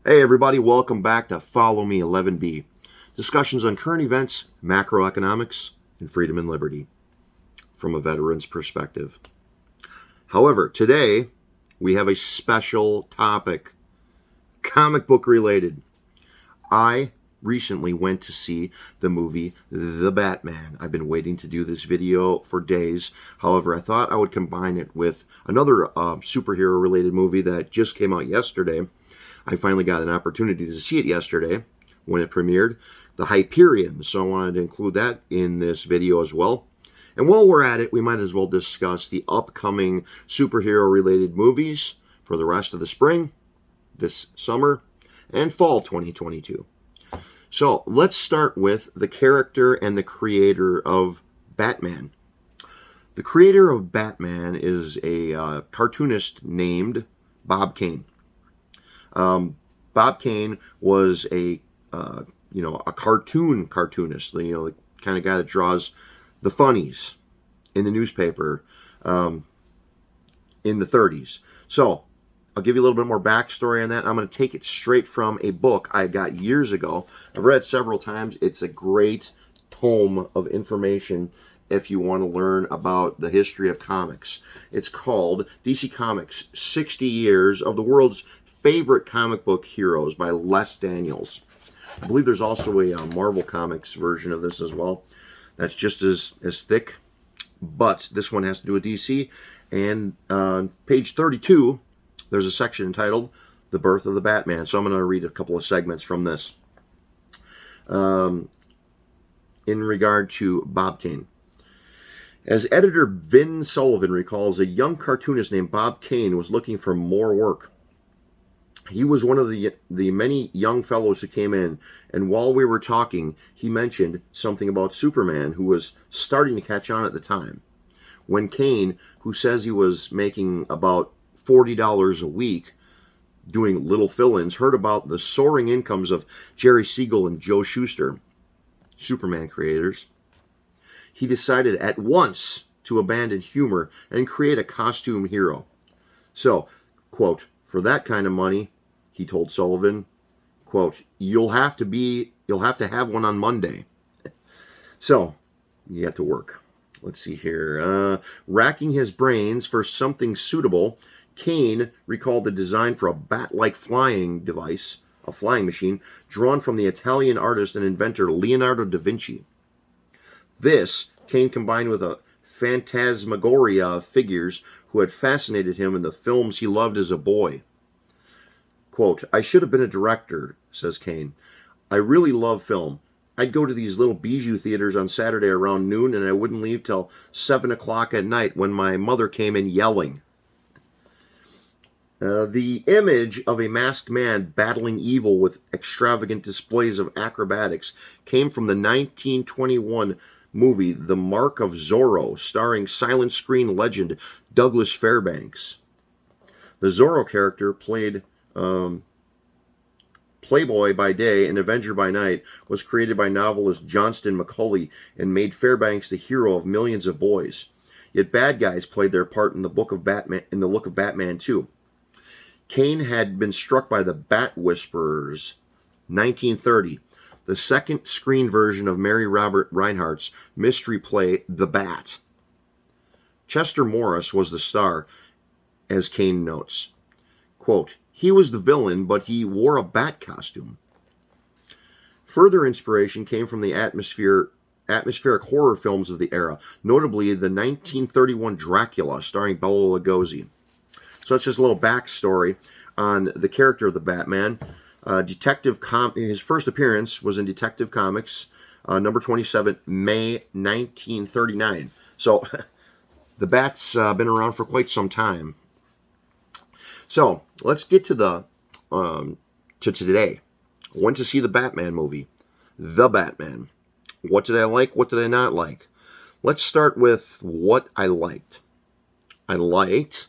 Hey everybody, welcome back to Follow Me 11B. Discussions on current events, macroeconomics, and freedom and liberty from a veteran's perspective. However, today we have a special topic, comic book related. I recently went to see the movie The Batman. I've been waiting to do this video for days. However, I thought I would combine it with another superhero related movie that just came out yesterday. I finally got an opportunity to see it yesterday when it premiered, the Hyperions. So I wanted to include that in this video as well. And while we're at it, we might as well discuss the upcoming superhero-related movies for the rest of the spring, this summer, and fall 2022. So let's start with the character and the creator of Batman. The creator of Batman is a cartoonist named Bob Kane. Bob Kane was a cartoonist, the kind of guy that draws the funnies in the newspaper in the 30s. So I'll give you a little bit more backstory on that. I'm going to take it straight from a book I got years ago. I've read several times. It's a great tome of information if you want to learn about the history of comics. It's called DC Comics, 60 Years of the World's Favorite Comic Book Heroes by Les Daniels. I believe there's also a Marvel Comics version of this as well. That's just as thick, but this one has to do with DC. And page 32, there's a section entitled The Birth of the Batman. So I'm going to read a couple of segments from this. In regard to Bob Kane. As editor Vin Sullivan recalls, a young cartoonist named Bob Kane was looking for more work. He was one of the many young fellows who came in, and while we were talking, he mentioned something about Superman, who was starting to catch on at the time. When Kane, who says he was making about $40 a week doing little fill-ins, heard about the soaring incomes of Jerry Siegel and Joe Shuster, Superman creators, he decided at once to abandon humor and create a costume hero. So, quote, for that kind of money, he told Sullivan, quote, you'll have to have one on Monday. So, you have to work. Let's see here. Racking his brains for something suitable, Kane recalled the design for a bat-like flying device, a flying machine, drawn from the Italian artist and inventor Leonardo da Vinci. This, Kane combined with a phantasmagoria of figures who had fascinated him in the films he loved as a boy. Quote, I should have been a director, says Kane. I really love film. I'd go to these little bijou theaters on Saturday around noon, and I wouldn't leave till 7 o'clock at night when my mother came in yelling. The image of a masked man battling evil with extravagant displays of acrobatics came from the 1921 movie The Mark of Zorro, starring silent screen legend Douglas Fairbanks. The Zorro character, played Playboy by day and Avenger by night, was created by novelist Johnston McCulley and made Fairbanks the hero of millions of boys. Yet bad guys played their part in the look of Batman too. Kane had been struck by the Bat Whisperers, 1930, the second screen version of Mary Robert Reinhardt's mystery play The Bat. Chester Morris was the star, as Kane notes. Quote, he was the villain, but he wore a bat costume. Further inspiration came from the atmospheric horror films of the era, notably the 1931 Dracula, starring Bela Lugosi. So that's just a little backstory on the character of the Batman. His first appearance was in Detective Comics, number 27, May 1939. So the Bat's been around for quite some time. So let's get to today. I went to see the Batman movie, The Batman. What did I like? What did I not like? Let's start with what I liked. I liked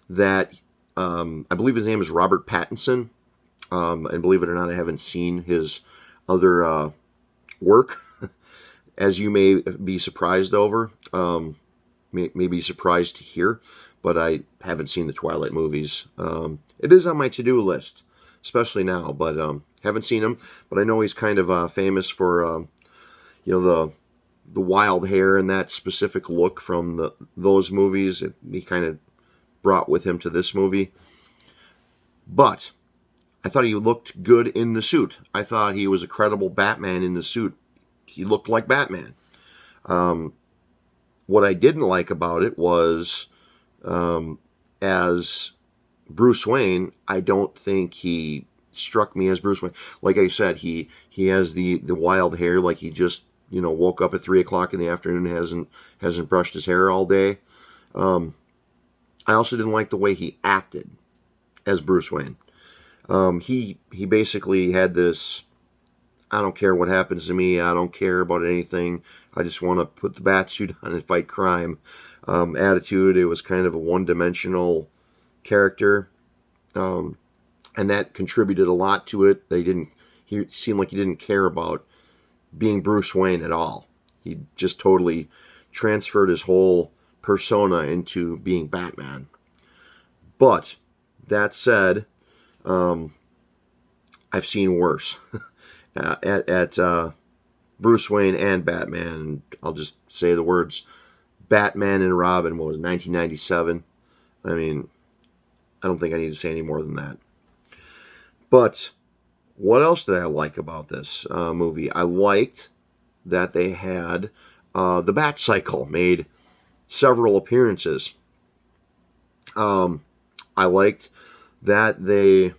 that I believe his name is Robert Pattinson. And believe it or not, I haven't seen his other work, as you may be surprised over. May be surprised to hear, but I haven't seen the Twilight movies. It is on my to-do list, especially now. But haven't seen him, but I know he's kind of famous for the wild hair and that specific look from those movies. He kind of brought with him to this movie. But I thought he looked good in the suit. I thought he was a credible Batman in the suit. He looked like Batman. What I didn't like about it was, as Bruce Wayne, I don't think he struck me as Bruce Wayne. Like I said, he has the wild hair, like he just woke up at 3 o'clock in the afternoon and hasn't brushed his hair all day. I also didn't like the way he acted as Bruce Wayne. He basically had this, I don't care what happens to me, I don't care about anything, I just want to put the bat suit on and fight crime attitude. It was kind of a one-dimensional character, and that contributed a lot to it. He seemed like he didn't care about being Bruce Wayne at all. He just totally transferred his whole persona into being Batman. But that said, I've seen worse at Bruce Wayne and Batman. I'll just say the words Batman and Robin. What was it, 1997? I mean, I don't think I need to say any more than that. But what else did I like about this movie? I liked that they had the Bat Cycle made several appearances. I liked that they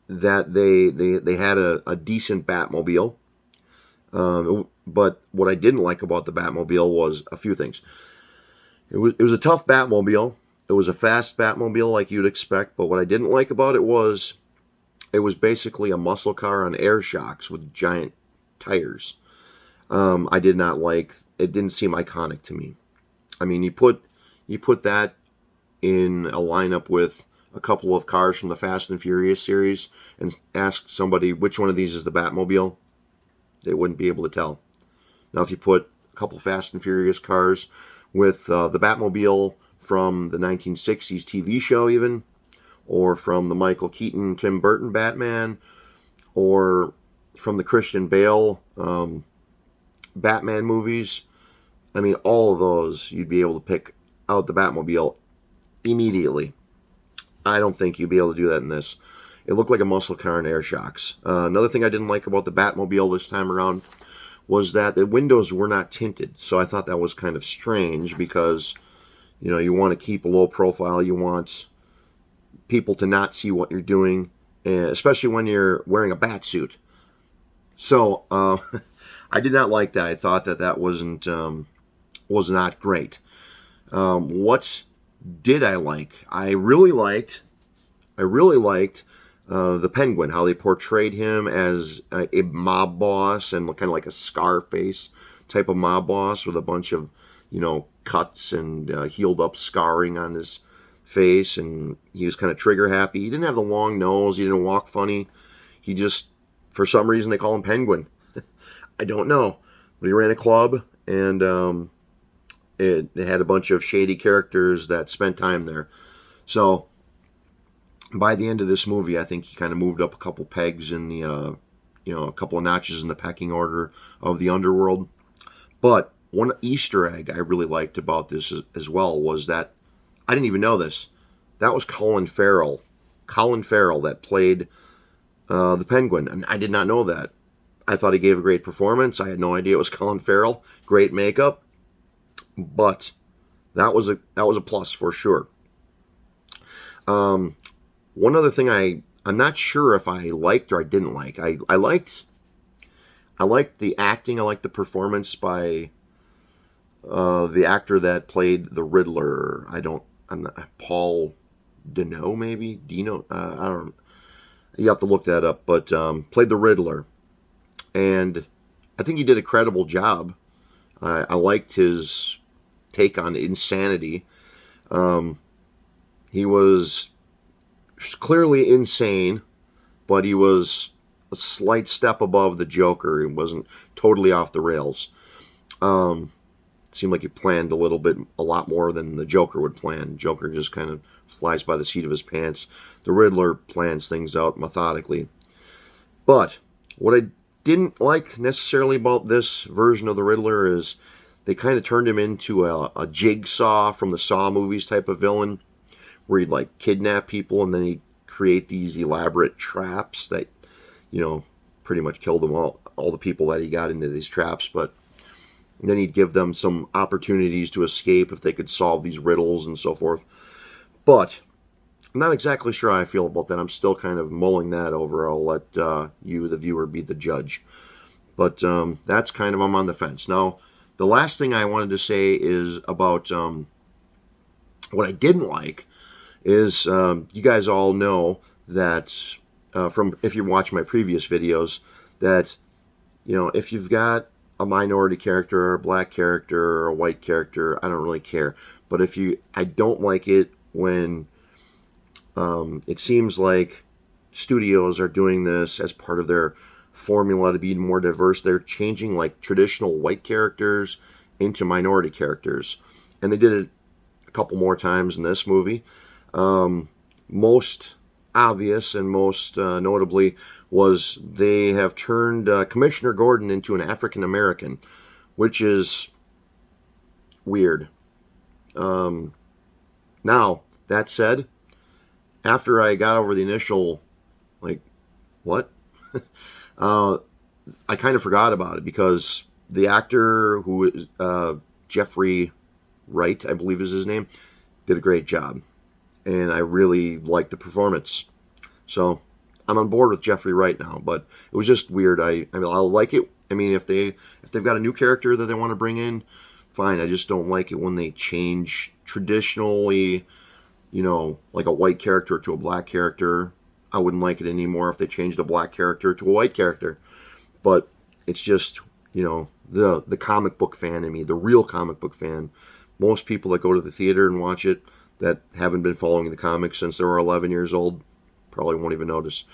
had a decent Batmobile. But what I didn't like about the Batmobile was a few things. It was a tough Batmobile. It was a fast Batmobile like you'd expect, but what I didn't like about it was basically a muscle car on air shocks with giant tires. I did not like it. Didn't seem iconic to me. I mean, you put that in a lineup with a couple of cars from the Fast and Furious series and ask somebody which one of these is the Batmobile, they wouldn't be able to tell. Now, if you put a couple Fast and Furious cars with the Batmobile from the 1960s TV show even, or from the Michael Keaton, Tim Burton Batman, or from the Christian Bale Batman movies, I mean, all of those, you'd be able to pick out the Batmobile immediately. I don't think you'd be able to do that in this. It looked like a muscle car and air shocks. Another thing I didn't like about the Batmobile this time around was that the windows were not tinted. So I thought that was kind of strange because, you want to keep a low profile. You want people to not see what you're doing, especially when you're wearing a bat suit. So I did not like that. I thought that was not great. What did I like? I really liked the Penguin, how they portrayed him as a mob boss and kind of like a Scarface type of mob boss with a bunch of, cuts and healed up scarring on his face, and he was kind of trigger happy. He didn't have the long nose. He didn't walk funny. He just, for some reason, they call him Penguin. I don't know. But he ran a club, and it had a bunch of shady characters that spent time there. So by the end of this movie, I think he kind of moved up a couple pegs in the, a couple of notches in the pecking order of the underworld. But one Easter egg I really liked about this as well was that, I didn't even know this, that was Colin Farrell. Colin Farrell that played the Penguin, and I did not know that. I thought he gave a great performance. I had no idea it was Colin Farrell. Great makeup. But that was a plus for sure. One other thing I'm not sure if I liked or I didn't like. I liked the acting. I liked the performance by the actor that played the Riddler. I'm not, Paul Dano, maybe? Dino? I don't know. You have to look that up. But played the Riddler. And I think he did a credible job. I liked his take on insanity. He was clearly insane, but he was a slight step above the Joker. He wasn't totally off the rails. seemed like he planned a lot more than the Joker would plan. Joker just kind of flies by the seat of his pants. The Riddler plans things out methodically. But what I didn't like necessarily about this version of the Riddler is they kind of turned him into a Jigsaw from the Saw movies type of villain, where he'd like kidnap people and then he'd create these elaborate traps that, pretty much killed them all the people that he got into these traps. But then he'd give them some opportunities to escape if they could solve these riddles and so forth. But I'm not exactly sure how I feel about that. I'm still kind of mulling that over. I'll let you, the viewer, be the judge. But that's kind of, I'm on the fence. Now, the last thing I wanted to say is about what I didn't like is you guys all know that from if you watch my previous videos that, if you've got a minority character or a black character or a white character, I don't really care. But I don't like it when it seems like studios are doing this as part of their formula to be more diverse. They're changing like traditional white characters into minority characters. And they did it a couple more times in this movie. Most obvious and most notably was they have turned Commissioner Gordon into an African American, which is weird. Now, that said, after I got over the initial, like, what? I kind of forgot about it because the actor who is Jeffrey Wright, I believe is his name, did a great job. And I really liked the performance. So I'm on board with Jeffrey Wright now, but it was just weird. I'll like it. I mean, if they've got a new character that they want to bring in, fine. I just don't like it when they change traditionally, like a white character to a black character. I wouldn't like it anymore if they changed a black character to a white character. But it's just, the comic book fan in me, the real comic book fan. Most people that go to the theater and watch it that haven't been following the comics since they were 11 years old probably won't even notice.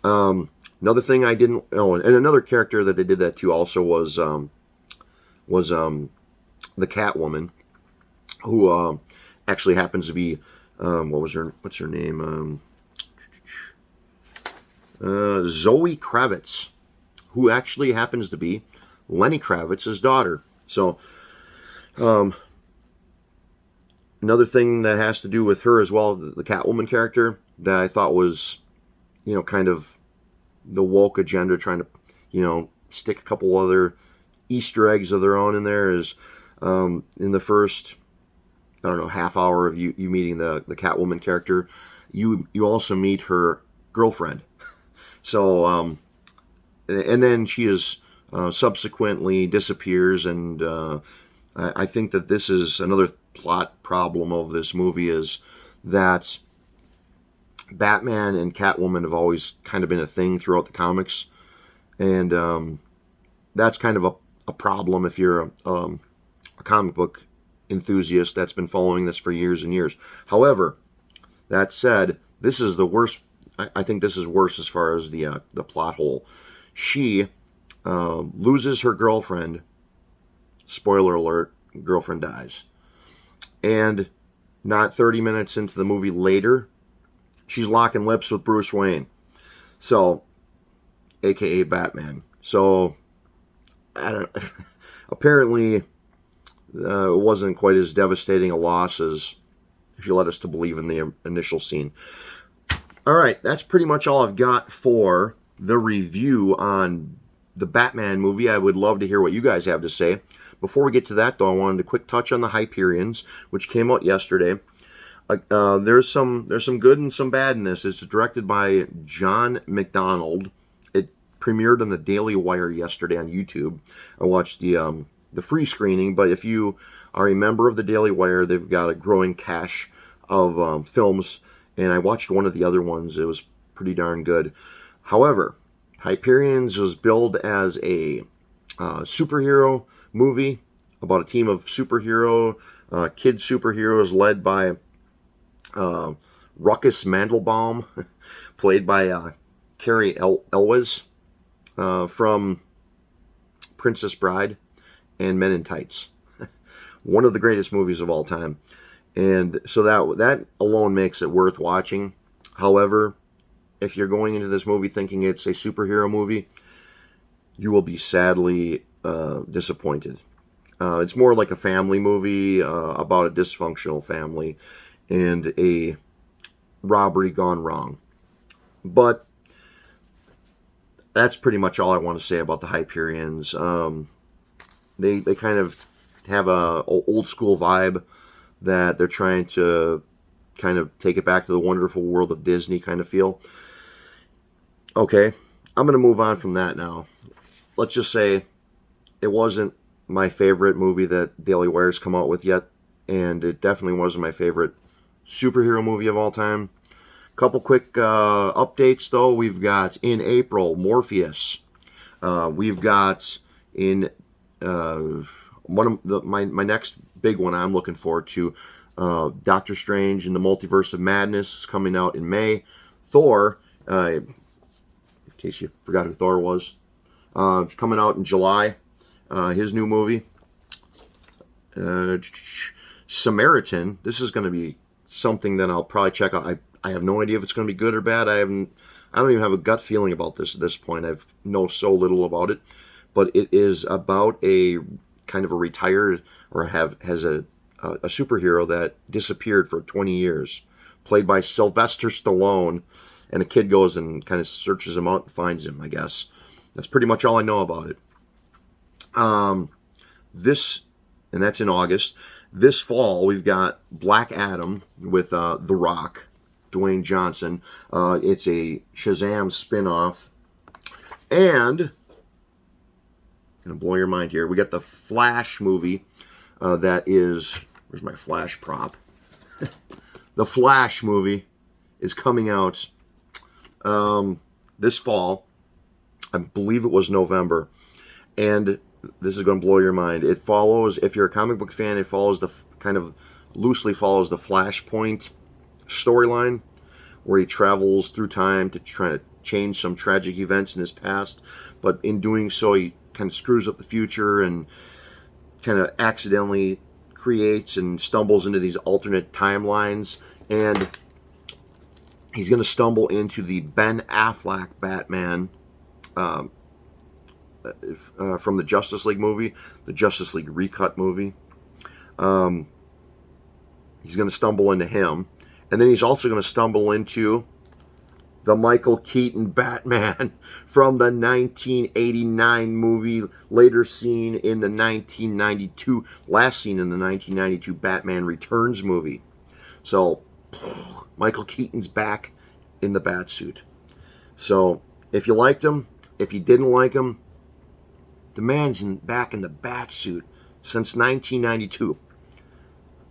Another thing I didn't know, and another character that they did that to also was the Catwoman, who actually happens to be what's her name? Zoe Kravitz, who actually happens to be Lenny Kravitz's daughter. So, another thing that has to do with her as well, the Catwoman character, that I thought was, kind of the woke agenda trying to, stick a couple other Easter eggs of their own in there is in the first, I don't know, half hour of you meeting the Catwoman character, you also meet her girlfriend. So, and then she is subsequently disappears, and I think that this is another plot problem of this movie is that Batman and Catwoman have always kind of been a thing throughout the comics, and that's kind of a problem if you're a comic book enthusiast that's been following this for years and years. However, that said, this is the worst. I think this is worse as far as the plot hole. She loses her girlfriend. Spoiler alert, girlfriend dies. And not 30 minutes into the movie later, she's locking lips with Bruce Wayne. So, aka Batman. So, I don't apparently it wasn't quite as devastating a loss as she led us to believe in the initial scene. All right, that's pretty much all I've got for the review on the Batman movie. I would love to hear what you guys have to say. Before we get to that, though, I wanted a quick touch on the Hyperions, which came out yesterday. There's some good and some bad in this. It's directed by John McDonald. It premiered on the Daily Wire yesterday on YouTube. I watched the free screening, but if you are a member of the Daily Wire, they've got a growing cache of films, and I watched one of the other ones. It was pretty darn good. However, Hyperions was billed as a superhero movie about a team of kid superheroes led by Ruckus Mandelbaum, played by Carrie Elwes from Princess Bride and Men in Tights. One of the greatest movies of all time. And so that alone makes it worth watching. However, if you're going into this movie thinking it's a superhero movie, you will be sadly disappointed. It's more like a family movie about a dysfunctional family and a robbery gone wrong. But that's pretty much all I want to say about the Hyperions. They kind of have a old school vibe that they're trying to kind of take it back to the wonderful world of Disney kind of feel. Okay, I'm going to move on from that now. Let's just say it wasn't my favorite movie that Daily Wire's come out with yet, and it definitely wasn't my favorite superhero movie of all time. Couple quick updates, though. We've got in April, Morpheus. We've got in my next big one I'm looking forward to, Doctor Strange in the Multiverse of Madness is coming out in May. Thor, in case you forgot who Thor was, it's coming out in July. His new movie, Samaritan. This is going to be something that I'll probably check out. I have no idea if it's going to be good or bad. I don't even have a gut feeling about this at this point. I know so little about it, but it is about a kind of a retired or has a superhero that disappeared for 20 years, played by Sylvester Stallone, and a kid goes and kind of searches him out and finds him, I guess. That's pretty much all I know about it. And that's in August. This fall, we've got Black Adam with The Rock, Dwayne Johnson. It's a Shazam spinoff. And, going to blow your mind here, we got the Flash movie that is, where's my Flash prop? The Flash movie is coming out this fall. I believe it was November. And this is going to blow your mind. It follows, if you're a comic book fan, it follows loosely follows the Flashpoint storyline, where he travels through time to try to change some tragic events in his past, but in doing so he kind of screws up the future and kind of accidentally creates and stumbles into these alternate timelines, and he's going to stumble into the Ben Affleck Batman from the Justice League movie, the Justice League recut movie. He's going to stumble into him. And then he's also going to stumble into the Michael Keaton Batman from the 1989 movie, later seen in the 1992, last seen in the 1992 Batman Returns movie. So, Michael Keaton's back in the Batsuit. So, if you liked him, if you didn't like him, the man's back in the Batsuit since 1992.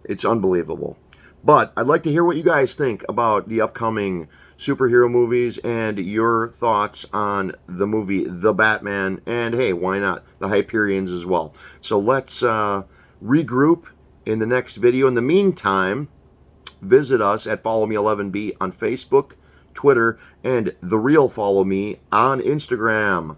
It's unbelievable. But I'd like to hear what you guys think about the upcoming superhero movies and your thoughts on the movie The Batman, and hey, why not the Hyperions as well. So let's regroup in the next video. In the meantime, visit us at Follow Me 11B on Facebook, Twitter, and The Real Follow Me on Instagram.